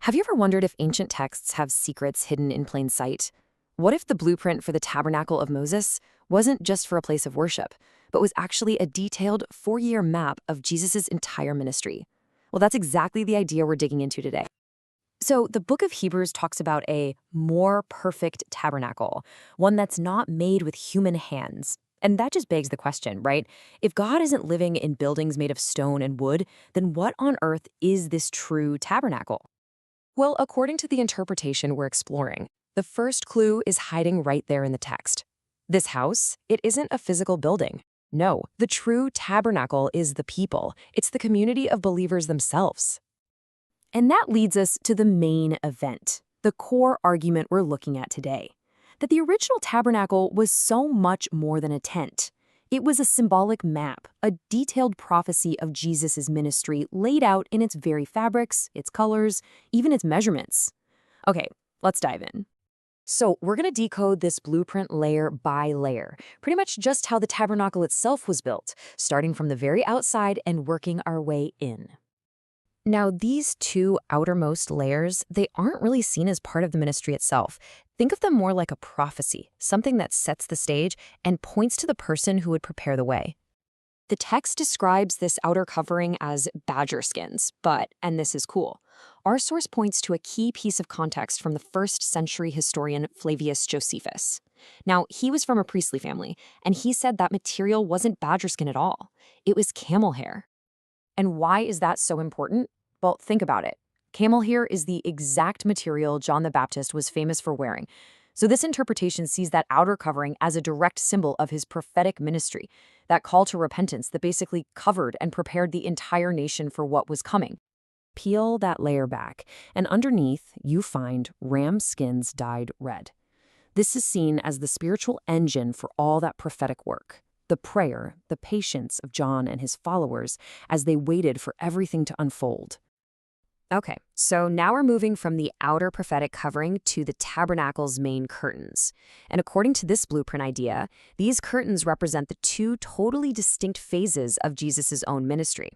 Have you ever wondered if ancient texts have secrets hidden in plain sight? What if the blueprint for the Tabernacle of Moses wasn't just for a place of worship, but was actually a detailed 4-year map of Jesus' entire ministry? Well, that's exactly the idea we're digging into today. So, the book of Hebrews talks about a more perfect tabernacle, one that's not made with human hands. And that just begs the question, right? If God isn't living in buildings made of stone and wood, then what on earth is this true tabernacle? Well, according to the interpretation we're exploring, the first clue is hiding right there in the text. This house, it isn't a physical building. No, the true tabernacle is the people. It's the community of believers themselves. And that leads us to the main event, the core argument we're looking at today, that the original tabernacle was so much more than a tent. It was a symbolic map, a detailed prophecy of Jesus' ministry laid out in its very fabrics, its colors, even its measurements. Okay, let's dive in. So we're going to decode this blueprint layer by layer, pretty much just how the tabernacle itself was built, starting from the very outside and working our way in. Now, these two outermost layers, they aren't really seen as part of the ministry itself. Think of them more like a prophecy, something that sets the stage and points to the person who would prepare the way. The text describes this outer covering as badger skins, but, and this is cool, our source points to a key piece of context from the 1st century historian Flavius Josephus. Now, he was from a priestly family, and he said that material wasn't badger skin at all. It was camel hair. And why is that so important? Well, think about it. Camel hair is the exact material John the Baptist was famous for wearing. So this interpretation sees that outer covering as a direct symbol of his prophetic ministry, that call to repentance that basically covered and prepared the entire nation for what was coming. Peel that layer back, and underneath you find ram skins dyed red. This is seen as the spiritual engine for all that prophetic work. The prayer, the patience of John and his followers as they waited for everything to unfold. Okay, so now we're moving from the outer prophetic covering to the tabernacle's main curtains. And according to this blueprint idea, these curtains represent the two totally distinct phases of Jesus' own ministry.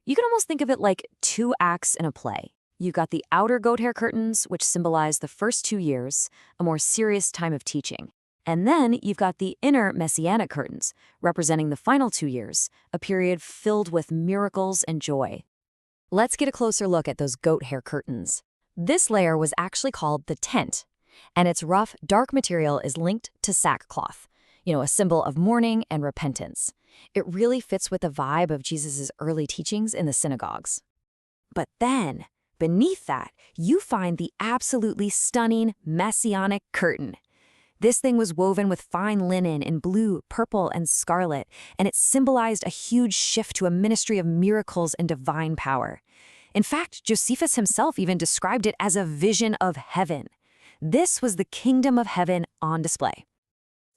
You can almost think of it like 2 acts in a play. You've got the outer goat hair curtains, which symbolize the first 2 years, a more serious time of teaching. And then you've got the inner messianic curtains, representing the final 2 years, a period filled with miracles and joy. Let's get a closer look at those goat hair curtains. This layer was actually called the tent, and its rough, dark material is linked to sackcloth, a symbol of mourning and repentance. It really fits with the vibe of Jesus' early teachings in the synagogues. But then, beneath that, you find the absolutely stunning messianic curtain. This thing was woven with fine linen in blue, purple, and scarlet, and it symbolized a huge shift to a ministry of miracles and divine power. In fact, Josephus himself even described it as a vision of heaven. This was the kingdom of heaven on display.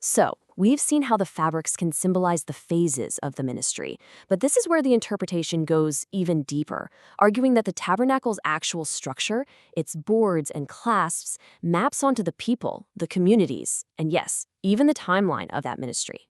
So, we've seen how the fabrics can symbolize the phases of the ministry, but this is where the interpretation goes even deeper, arguing that the tabernacle's actual structure, its boards and clasps, maps onto the people, the communities, and yes, even the timeline of that ministry.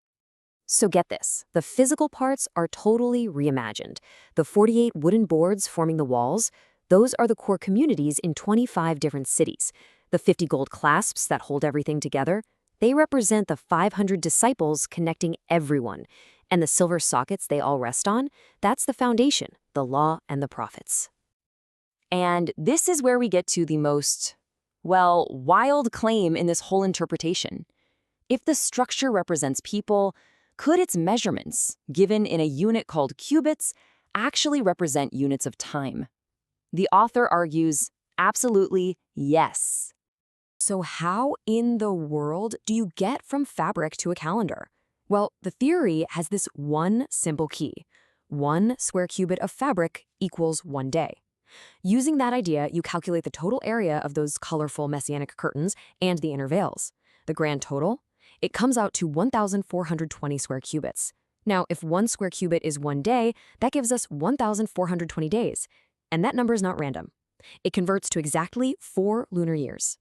So get this, the physical parts are totally reimagined. The 48 wooden boards forming the walls, those are the core communities in 25 different cities. The 50 gold clasps that hold everything together, they represent the 500 disciples connecting everyone, and the silver sockets they all rest on, that's the foundation, the law and the prophets. And this is where we get to the most, wild claim in this whole interpretation. If the structure represents people, could its measurements, given in a unit called cubits, actually represent units of time? The author argues, absolutely yes. So how in the world do you get from fabric to a calendar? Well, the theory has this one simple key. 1 square cubit of fabric equals 1 day. Using that idea, you calculate the total area of those colorful messianic curtains and the inner veils. The grand total? It comes out to 1,420 square cubits. Now, if 1 square cubit is 1 day, that gives us 1,420 days. And that number is not random. It converts to exactly 4 lunar years.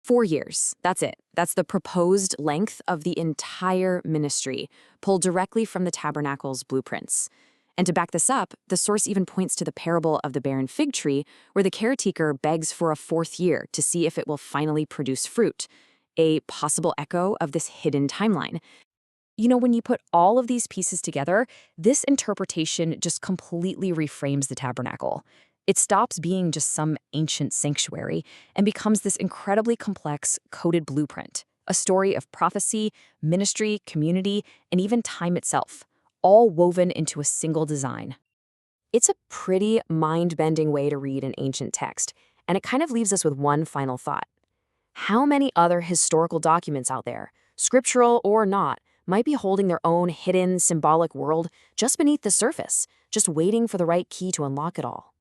4 years, that's it. That's the proposed length of the entire ministry, pulled directly from the tabernacle's blueprints. And to back this up, the source even points to the parable of the barren fig tree, where the caretaker begs for a fourth year to see if it will finally produce fruit, a possible echo of this hidden timeline. When you put all of these pieces together, this interpretation just completely reframes the tabernacle. It stops being just some ancient sanctuary and becomes this incredibly complex, coded blueprint, a story of prophecy, ministry, community, and even time itself, all woven into a single design. It's a pretty mind-bending way to read an ancient text, and it kind of leaves us with one final thought. How many other historical documents out there, scriptural or not, might be holding their own hidden, symbolic world just beneath the surface, just waiting for the right key to unlock it all?